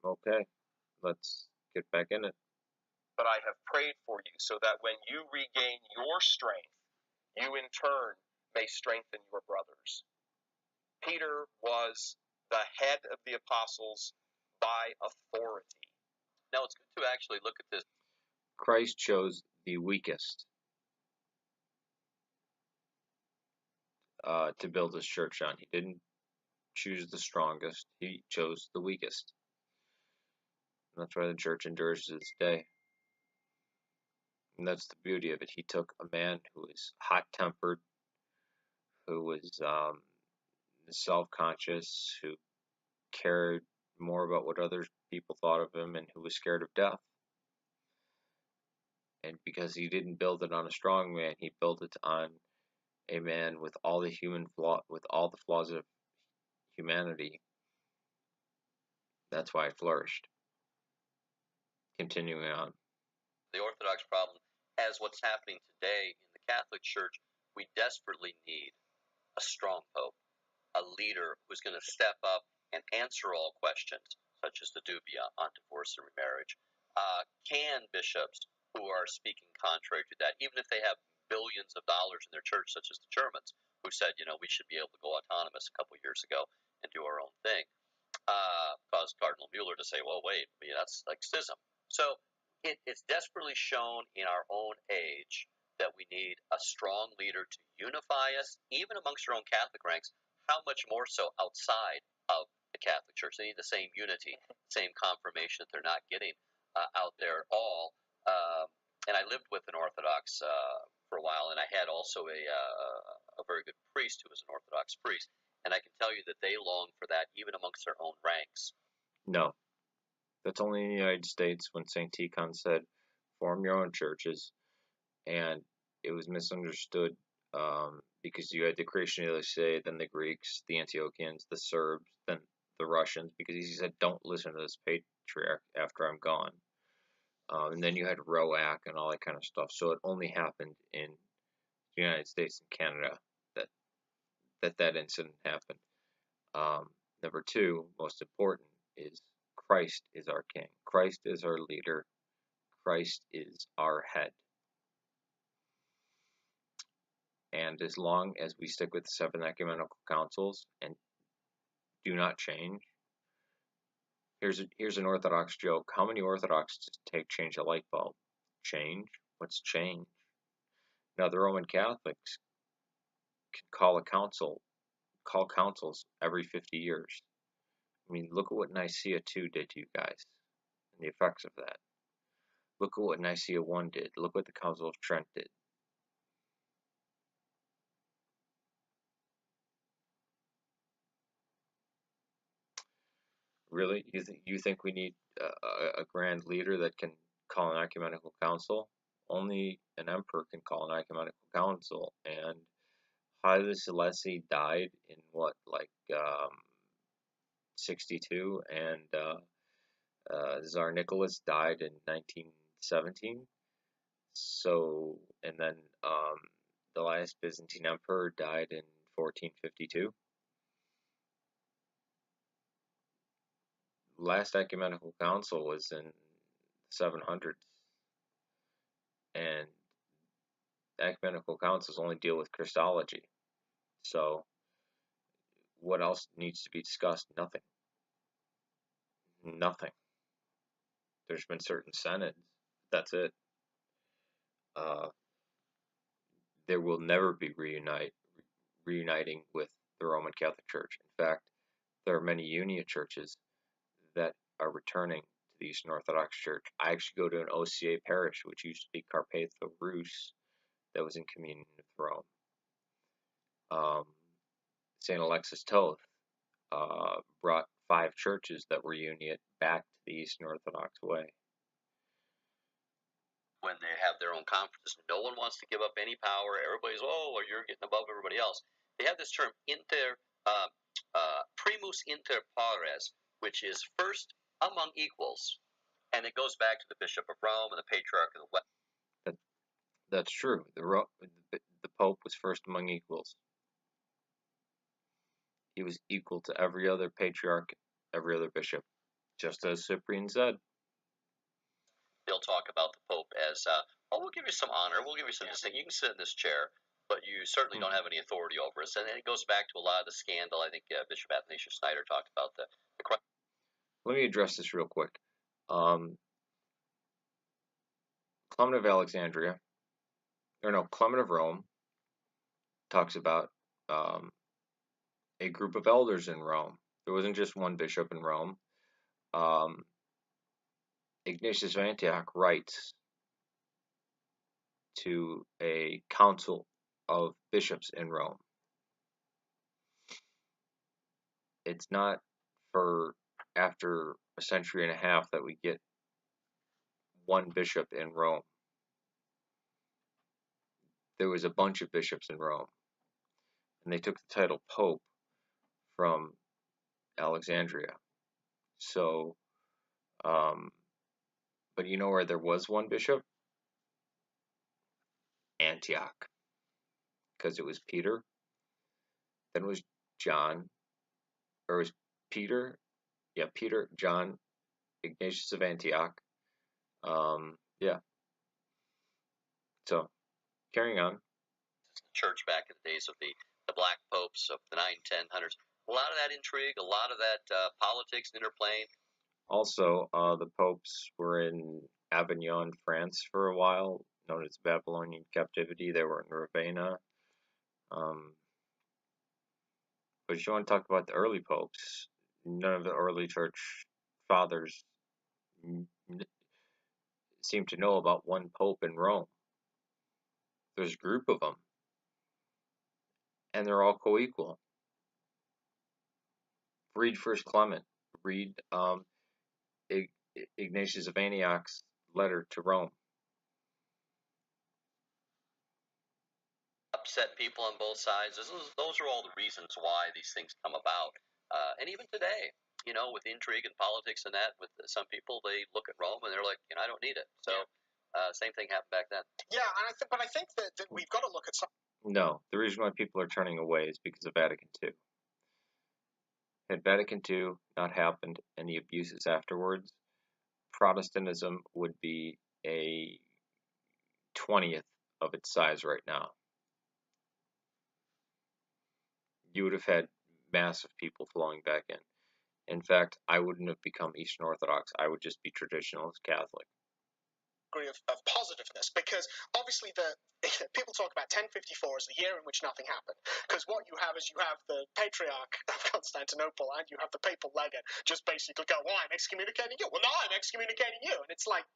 Okay, let's get back in it. But I have prayed for you so that when you regain your strength, you in turn may strengthen your brothers. Peter was the head of the apostles by authority. Now it's good to actually look at this. Christ chose the weakest to build his church on. He didn't choose the strongest. He chose the weakest. And that's why the church endures to this day. And that's the beauty of it. He took a man who was hot-tempered, who was self-conscious, who cared more about what other people thought of him, and who was scared of death. And because he didn't build it on a strong man, he built it on a man with all the flaws of humanity. That's why it flourished. Continuing on. The Orthodox problem, as what's happening today in the Catholic Church, we desperately need a strong pope, a leader who's going to step up and answer all questions, such as the dubia on divorce and remarriage. Can bishops who are speaking contrary to that, even if they have billions of dollars in their church, such as the Germans, who said, we should be able to go autonomous a couple of years ago and do our own thing, caused Cardinal Mueller to say, well, wait, that's like schism. So it's desperately shown in our own age that we need a strong leader to unify us, even amongst our own Catholic ranks, how much more so outside of the Catholic Church. They need the same unity, same confirmation that they're not getting out there at all. And I lived with an Orthodox for a while, and I had also a very good priest who was an Orthodox priest. And I can tell you that they long for that even amongst their own ranks. No. That's only in the United States when St. Tikhon said, form your own churches. And it was misunderstood because you had the Christian say, then the Greeks, the Antiochians, the Serbs, then the Russians, because he said, don't listen to this patriarch after I'm gone. And then you had Roac and all that kind of stuff. So it only happened in the United States and Canada that incident happened. Number two, most important, is Christ is our King. Christ is our leader. Christ is our head. And as long as we stick with the 7 ecumenical councils and do not change, here's an Orthodox joke. How many Orthodox does it take to change a light bulb? Change? What's change? Now, the Roman Catholics can call councils every 50 years. I mean, look at what Nicaea II did to you guys and the effects of that. Look at what Nicaea I did. Look what the Council of Trent did. Really? You think we need a grand leader that can call an ecumenical council? Only an emperor can call an ecumenical council. And Haile Selassie died in what, like 62, and Tsar Nicholas died in 1917. So, and then the last Byzantine emperor died in 1452. Last ecumenical council was in 700s, and ecumenical councils only deal with Christology. So what else needs to be discussed? Nothing. There's been certain synods. That's it. There will never be reuniting with the Roman Catholic Church. In fact, there are many Unia churches that are returning to the Eastern Orthodox Church. I actually go to an OCA parish, which used to be Carpatho Rus, that was in communion with Rome. St. Alexis Toth brought 5 churches that were Uniate back to the Eastern Orthodox way. When they have their own conferences, no one wants to give up any power. Everybody's, well, you're getting above everybody else. They have this term primus inter pares, which is first among equals, and it goes back to the Bishop of Rome and the Patriarch of the West. That's true. The Pope was first among equals. He was equal to every other patriarch, every other bishop. just as Cyprian said. They'll talk about the Pope as, we'll give you some honor, we'll give you some distinction. You can sit in this chair, but you certainly don't have any authority over us. And it goes back to a lot of the scandal. I think Bishop Athanasius Schneider talked about the Let me address this real quick. Clement of Alexandria, Clement of Rome talks about a group of elders in Rome. There wasn't just one bishop in Rome. Ignatius of Antioch writes to a council of bishops in Rome. It's not for after a century and a half that we get one bishop in Rome. There was a bunch of bishops in Rome, and they took the title Pope from Alexandria. So, but you know where there was one bishop? Antioch, because it was Peter, then it was John, or it was Peter, Peter, John, Ignatius of Antioch. Yeah. So, carrying on. church back in the days of the black popes of the 900s. A lot of that intrigue, a lot of that politics interplaying. Also, the popes were in Avignon, France for a while, known as Babylonian captivity. They were in Ravenna. But if you want to talk about the early popes, none of the early church fathers seem to know about one pope in Rome. There's a group of them, and they're all co-equal. Read First Clement. Read Ignatius of Antioch's letter to Rome. Upset people on both sides. Those are all the reasons why these things come about. And even today, with intrigue and politics and that, with some people, they look at Rome and they're like, I don't need it. So same thing happened back then. Yeah, but I think that we've got to look at some. No, the reason why people are turning away is because of Vatican II. Had Vatican II not happened and the abuses afterwards, Protestantism would be a 20th of its size right now. You would have had massive people flowing back in. In fact, I wouldn't have become Eastern Orthodox. I would just be traditionalist Catholic. Degree of positiveness, because obviously people talk about 1054 as the year in which nothing happened, because what you have is you have the Patriarch of Constantinople and you have the papal legate just basically go, well, I'm excommunicating you, well, no, I'm excommunicating you, and it's like,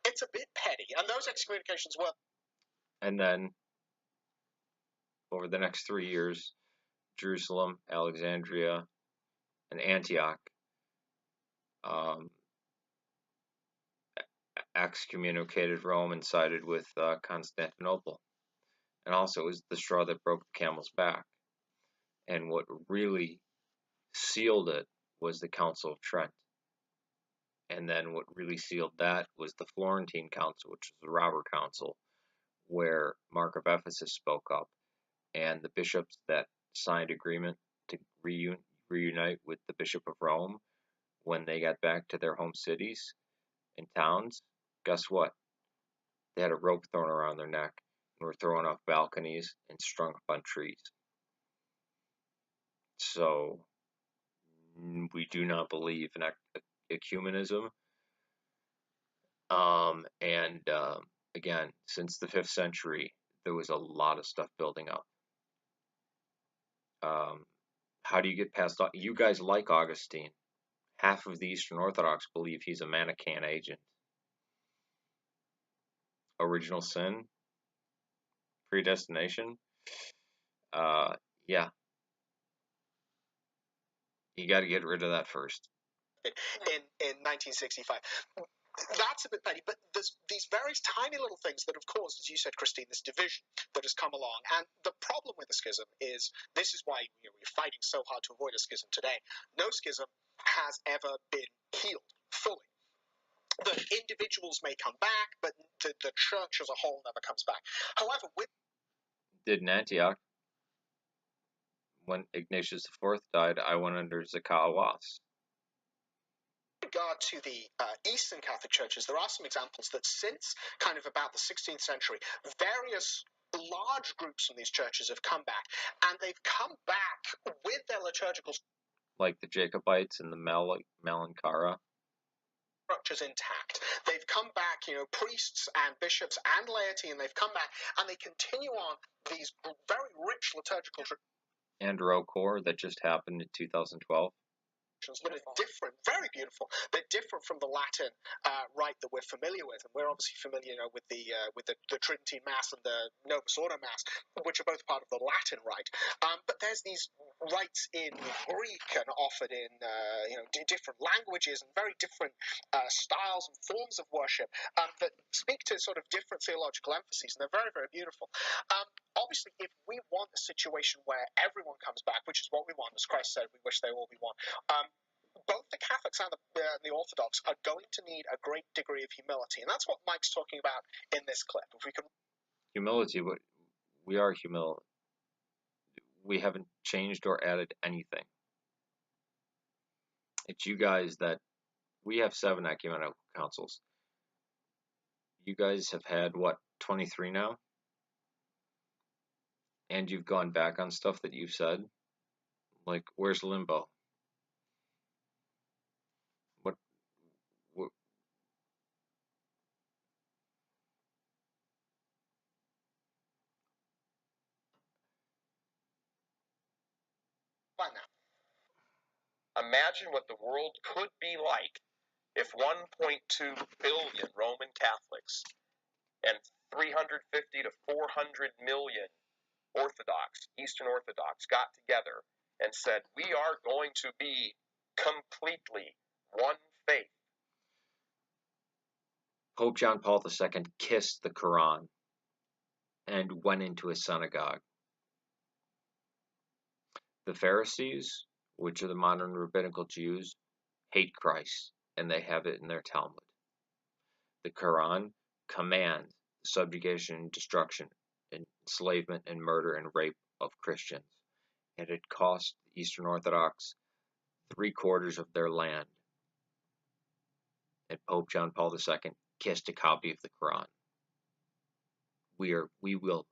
it's a bit petty, and those excommunications were. And then over the next 3 years, Jerusalem, Alexandria, and Antioch excommunicated Rome and sided with Constantinople. And also, it was the straw that broke the camel's back. And what really sealed it was the Council of Trent. And then what really sealed that was the Florentine Council, which was the Robber Council, where Mark of Ephesus spoke up. And the bishops that signed agreement to reunite with the Bishop of Rome when they got back to their home cities and towns, guess what? They had a rope thrown around their neck and were thrown off balconies and strung up on trees. So we do not believe in ecumenism. Again, since the 5th century, there was a lot of stuff building up. How do you get past? You guys like Augustine. Half of the Eastern Orthodox believe he's a Manichaean agent. Original sin, predestination. Yeah. You got to get rid of that first. In 1965. That's a bit petty, but there's these various tiny little things that have caused, as you said, Christine, this division that has come along. And the problem with the schism is, this is why we're fighting so hard to avoid a schism today. No schism has ever been healed fully. The individuals may come back, but the church as a whole never comes back. However, did in Antioch, when Ignatius IV died, I went under Zacharias. regard to the Eastern Catholic churches, there are some examples that since kind of about the 16th century, various large groups from these churches have come back, and they've come back with their liturgical like the Jacobites and the Malankara. structures intact. They've come back, priests and bishops and laity, and they've come back and they continue on these very rich liturgical traditions. And Rocor that just happened in 2012. That are different, very beautiful. They're different from the Latin rite that we're familiar with, and we're obviously familiar, with the Tridentine Mass and the Novus Ordo Mass, which are both part of the Latin rite. But there's these rites in Greek and offered in different languages and very different styles and forms of worship that speak to sort of different theological emphases, and they're very, very beautiful. Obviously, if we want a situation where everyone comes back, which is what we want, as Christ said, we wish they all be one. Both the Catholics and the Orthodox are going to need a great degree of humility, and that's what Mike's talking about in this clip. If we can, humility, we are humility. We haven't changed or added anything. It's you guys that we have 7 ecumenical councils. You guys have had what, 23 now? And you've gone back on stuff that you've said. Like, where's limbo? What find that. Imagine what the world could be like if 1.2 billion Roman Catholics and 350 to 400 million Orthodox, Eastern Orthodox, got together and said, we are going to be completely one faith. Pope John Paul II kissed the Quran and went into a synagogue. The Pharisees, which are the modern rabbinical Jews, hate Christ, and they have it in their Talmud. The Quran commands the subjugation, destruction, enslavement, and murder and rape of Christians, and it cost the Eastern Orthodox 3/4 of their land. And Pope John Paul II kissed a copy of the Quran. We will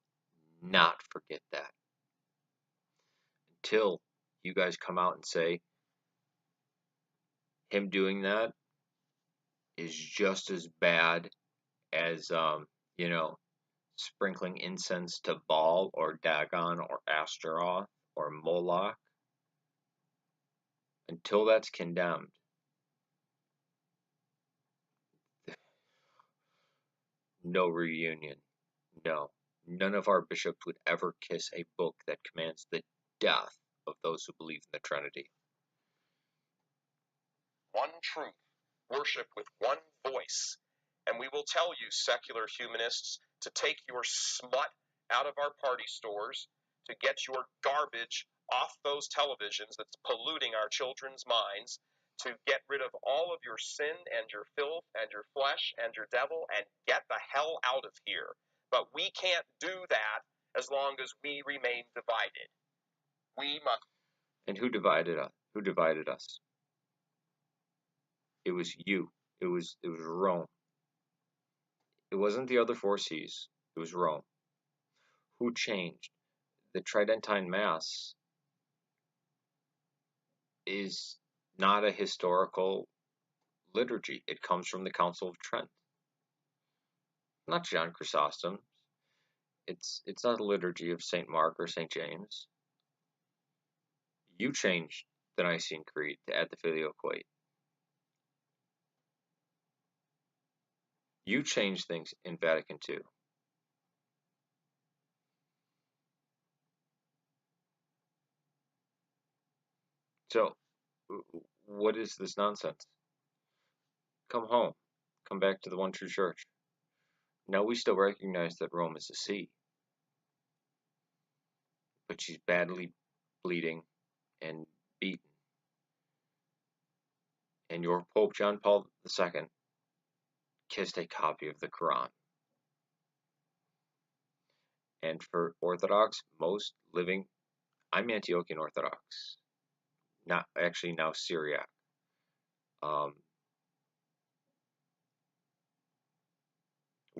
not forget that until you guys come out and say him doing that is just as bad as sprinkling incense to Baal or Dagon or Astaroth or Moloch. Until that's condemned, no reunion. No. None of our bishops would ever kiss a book that commands the death of those who believe in the Trinity. One truth, worship with one voice. And we will tell you, secular humanists, to take your smut out of our party stores, to get your garbage off those televisions that's polluting our children's minds, to get rid of all of your sin and your filth and your flesh and your devil and get the hell out of here. But we can't do that as long as we remain divided. We must. And who divided us? Who divided us? It was you. It was Rome. It wasn't the other 4 seas. It was Rome. Who changed? The Tridentine Mass is not a historical liturgy. It comes from the Council of Trent. Not John Chrysostom. It's not a liturgy of St. Mark or St. James. You changed the Nicene Creed to add the Filioque. You changed things in Vatican II. So, what is this nonsense? Come home. Come back to the one true church. Now we still recognize that Rome is a see. But she's badly bleeding and beaten. And your Pope John Paul II kissed a copy of the Quran. And for Orthodox, most living, I'm Antiochian Orthodox. Not actually now Syriac.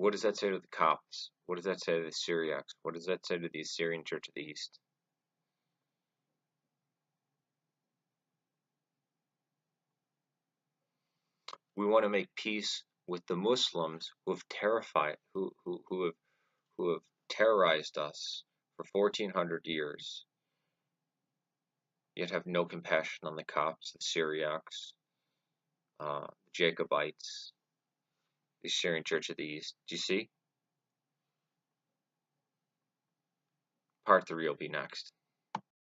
what does that say to the Copts? What does that say to the Syriacs? What does that say to the Assyrian Church of the East? We want to make peace with the Muslims who have who have terrorized us for 1400 years, yet have no compassion on the Copts, the Syriacs, the Jacobites, the Assyrian Church of the East. Do you see? Part 3 will be next.